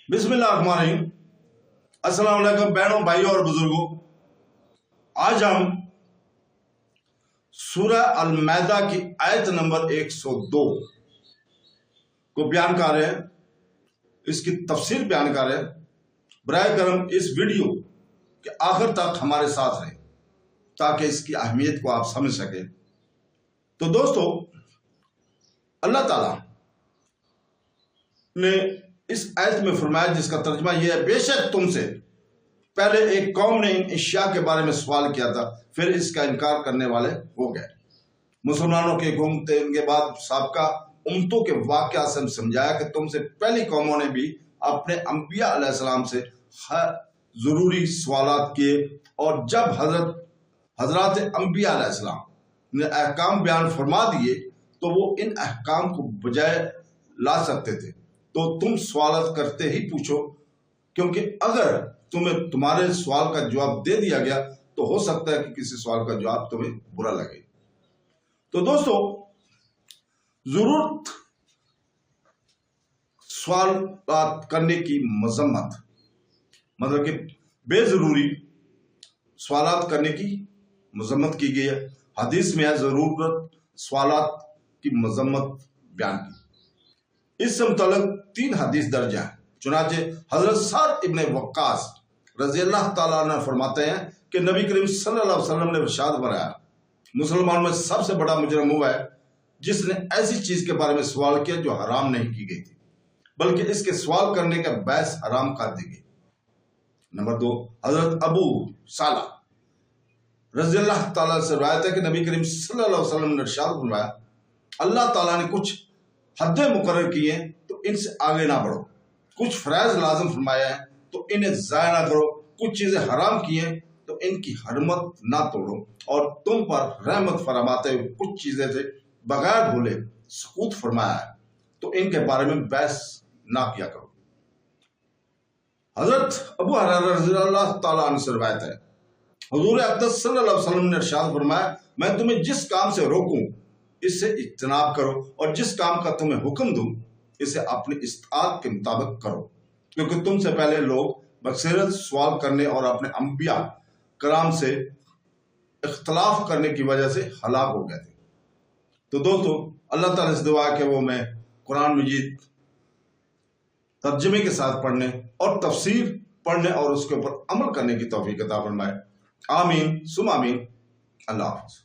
بسم اللہ الرحمن الرحیم۔ السلام علیکم بہنوں، بھائیوں اور بزرگوں۔ آج ہم سورہ المائدہ کی آیت نمبر 102 کو بیان کر رہے ہیں، اس کی تفسیر بیان کر رہے ہیں۔ برائے کرم اس ویڈیو کے آخر تک ہمارے ساتھ رہیں تاکہ اس کی اہمیت کو آپ سمجھ سکیں۔ تو دوستو، اللہ تعالیٰ نے اس آیت میں فرمایا، جس کا ترجمہ یہ ہے: بے شک تم سے پہلے ایک قوم نے ان اشیاء کے بارے میں سوال کیا تھا، پھر اس کا انکار کرنے والے ہو گئے۔ مسلمانوں کے گھومتے ان کے بعد سابقہ امتوں کے واقعہ سے سمجھایا کہ تم سے پہلی قوموں نے بھی اپنے انبیاء علیہ السلام سے ضروری سوالات کیے، اور جب حضرات انبیاء علیہ السلام نے احکام بیان فرما دیے تو وہ ان احکام کو بجائے لا سکتے تھے۔ تو تم سوالات کرتے ہی پوچھو، کیونکہ اگر تمہیں تمہارے سوال کا جواب دے دیا گیا تو ہو سکتا ہے کہ کسی سوال کا جواب تمہیں برا لگے۔ تو دوستو، ضرورت سوالات کرنے کی مذمت، مطلب کہ بے ضروری سوالات کرنے کی مذمت کی گئی ہے۔ حدیث میں ہے ضرورت سوالات کی مذمت بیان کی۔ اس سے متعلق 3 حدیث درج ہیں۔ چنانچہ حضرت سعد ابن وقاص رضی اللہ تعالیٰ عنہ فرماتے ہیں کہ نبی کریم صلی اللہ علیہ وسلم نے ارشاد فرمایا: مسلمان میں سب سے بڑا مجرم وہ ہے جس نے ایسی چیز کے بارے میں سوال کیا جو حرام نہیں کی گئی تھی، بلکہ اس کے سوال کرنے کا باعث حرام کر دی گئی۔ نمبر 2، حضرت ابو صالح رضی اللہ تعالیٰ سے روایت ہے کہ نبی کریم صلی اللہ علیہ وسلم نے ارشاد فرمایا: اللہ تعالیٰ نے کچھ حدیں مقرر کی ہیں تو ان سے آگے نہ بڑھو، کچھ فرائض لازم فرمایا ہے تو انہیں ضائع نہ کرو، کچھ چیزیں حرام کی ہیں تو ان کی حرمت نہ توڑو، اور تم پر رحمت فرماتے ہوئے کچھ چیزیں سے بغیر بھولے سکوت فرمایا ہے تو ان کے بارے میں بحث نہ کیا کرو۔ حضرت ابو ہریرہ رضی اللہ تعالیٰ عنہ سے روایت ہے، حضور اقدس صلی اللہ علیہ وسلم نے ارشاد فرمایا: میں تمہیں جس کام سے روکوں اس سے اجتناب کرو، اور جس کام کا تمہیں حکم دوں اسے اپنی استطاعت کے مطابق کرو، کیونکہ تم سے پہلے لوگ بکثرت سوال کرنے اور اپنے انبیاء کرام سے اختلاف کرنے کی وجہ سے ہلاک ہو گئے تھے۔ تو دوستو، اللہ تعالیٰ سے دعا ہے کہ وہ میں قرآن مجید ترجمے کے ساتھ پڑھنے اور تفسیر پڑھنے اور اس کے اوپر عمل کرنے کی توفیق عطا فرمائے۔ آمین ثم آمین۔ اللہ حافظ۔